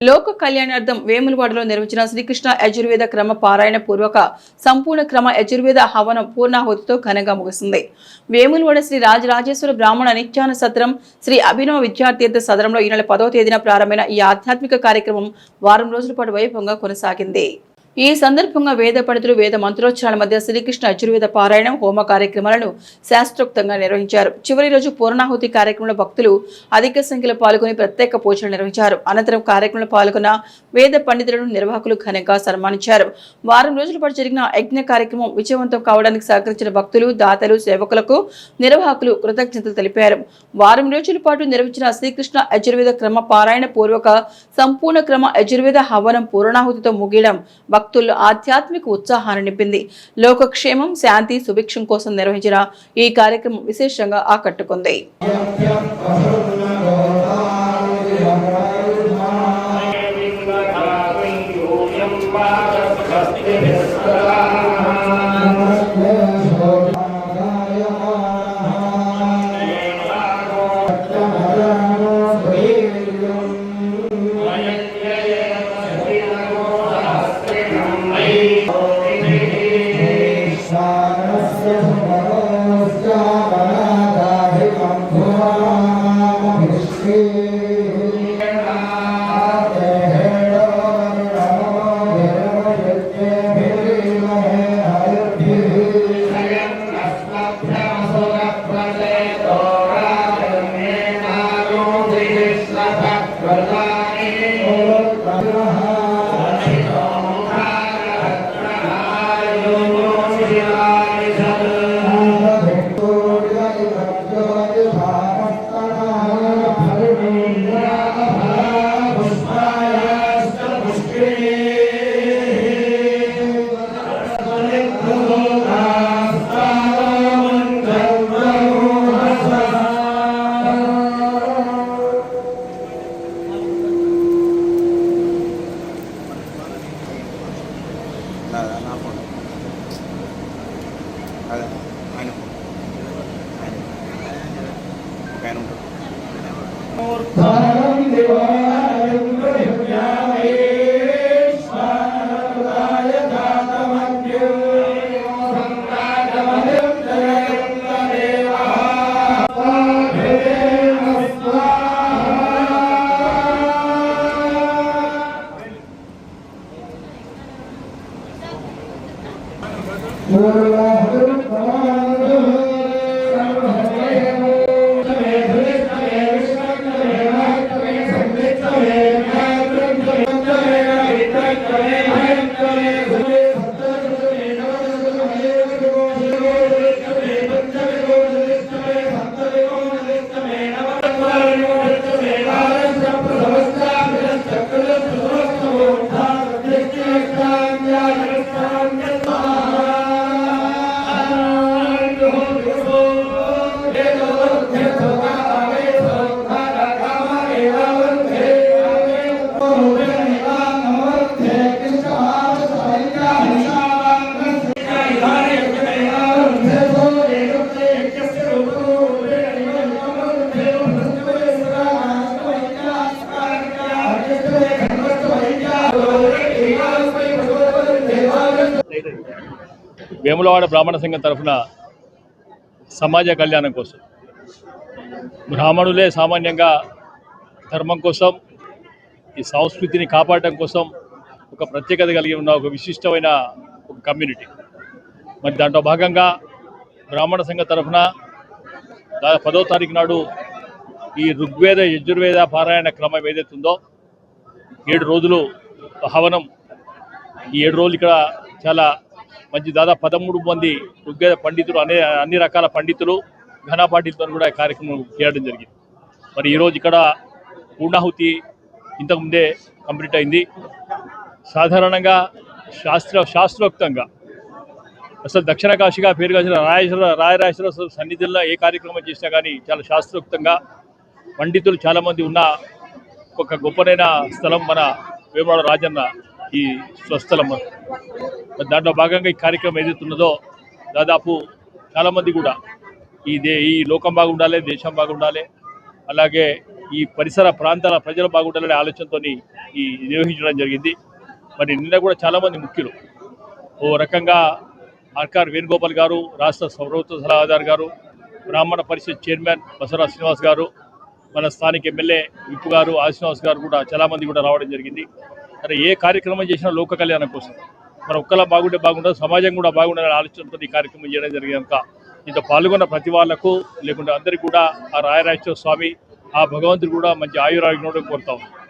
లోక కళ్యాణార్థం వేములవాడలో నిర్వహించిన శ్రీకృష్ణ యజుర్వేద క్రమ పారాయణ పూర్వక సంపూర్ణ క్రమ యజుర్వేద హవనం పూర్ణాహుతితో ఘనంగా ముగిసింది. వేములవాడ శ్రీ రాజరాజేశ్వర బ్రాహ్మణ నిత్యాన సత్రం శ్రీ అభినవ విద్యార్థి సదరంలో ఈ నెల 10వ తేదీన ప్రారంభమైన ఈ ఆధ్యాత్మిక కార్యక్రమం వారం రోజుల పాటు వైభవంగా కొనసాగింది. ఈ సందర్భంగా వేద పండితులు వేద మంత్రోచ్చారణ మధ్య శ్రీకృష్ణ యజుర్వేద పారాయణం హోమ కార్యక్రమాలను శాస్త్రోక్తంగా నిర్వహించారు. చివరి రోజు పూర్ణాహుతి కార్యక్రమంలో భక్తులు అధిక సంఖ్యలో పాల్గొని ప్రత్యేక పూజలు నిర్వహించారు. అనంతరం కార్యక్రమంలో పాల్గొన్న వేద పండితులను నిర్వాహకులు ఘనంగా సన్మానించారు. వారం రోజుల పాటు జరిగిన యజ్ఞ కార్యక్రమం విజయవంతం కావడానికి సహకరించిన భక్తులు, దాతలు, సేవకులకు నిర్వాహకులు కృతజ్ఞతలు తెలిపారు. వారం రోజుల పాటు నిర్వహించిన శ్రీకృష్ణ యజుర్వేద క్రమ పారాయణ పూర్వక సంపూర్ణ క్రమ యజుర్వేద హవనం పూర్ణాహుతితో ముగియడం భక్తుల్లో ఆధ్యాత్మిక ఉత్సాహాన్ని నింపింది. లోకక్షేమం, శాంతి, సుభిక్షం కోసం నిర్వహించిన ఈ కార్యక్రమం విశేషంగా ఆకట్టుకుంది. వేములవాడ బ్రాహ్మణ సంఘం తరఫున సమాజ కళ్యాణం కోసం, బ్రాహ్మణులే సామాన్యంగా ధర్మం కోసం, ఈ సంస్కృతిని కాపాడటం కోసం ఒక ప్రత్యేకత కలిగి ఉన్న ఒక విశిష్టమైన ఒక కమ్యూనిటీ. మరి దాంట్లో భాగంగా బ్రాహ్మణ సంఘం తరఫున 10వ తారీఖు నాడు ఈ ఋగ్వేద యజుర్వేద పారాయణ క్రమం ఏదైతుందో 7 రోజులు హవనం, ఈ 7 రోజులు ఇక్కడ చాలా మంచి దాదాపు 13 మంది ఋగ్వేద పండితులు, అన్ని రకాల పండితులు, ఘన పండితులతో కూడా కార్యక్రమం చేయడం జరిగింది. మరి ఈరోజు ఇక్కడ పూర్ణాహుతి ఇంతకుముందే కంప్లీట్ అయింది. సాధారణంగా శాస్త్రోక్తంగా అసలు దక్షిణ కాశీగా పేరు కాసిన రాయరాజేశ్వర సన్నిధుల్లో ఏ కార్యక్రమం చేసినా కానీ చాలా శాస్త్రోక్తంగా పండితులు చాలామంది ఉన్న ఒక గొప్పనైన స్థలం మన వేములవాడ రాజన్న ఈ స్వస్థలం. దాంట్లో భాగంగా ఈ కార్యక్రమం ఏదైతున్నదో దాదాపు చాలామంది కూడా ఈ లోకం బాగుండాలి, దేశం బాగుండాలి, అలాగే ఈ పరిసర ప్రాంతాల ప్రజలు బాగుండాలనే ఆలోచనతో ఈ నిర్వహించడం జరిగింది. మరి నిన్న కూడా చాలామంది ముఖ్యులు ఓ రకంగా ఆర్కార్ వేణుగోపాల్ గారు, రాష్ట్ర ప్రభుత్వ సలహాదారు గారు, బ్రాహ్మణ పరిషత్ చైర్మన్ బసవరాజ్ శ్రీనివాస్ గారు, మన స్థానిక ఎమ్మెల్యే విప్పు గారు, శ్రీనివాస్ గారు కూడా చాలామంది కూడా రావడం జరిగింది. మరి ఏ కార్యక్రమం చేసినా లోక కళ్యాణం కోసం మన ఒక్కలా బాగుంటే బాగుండదు, సమాజం కూడా బాగుండాలనే ఆలోచనతో ఈ కార్యక్రమం చేయడం జరిగినాక ఇంత పాల్గొన్న ప్రతి వాళ్లకు లేకుంటే అందరికీ కూడా ఆ రాయరాజేశ్వర స్వామి, ఆ భగవంతుడు కూడా మంచి ఆయురారోగ్యం కోరుతాం.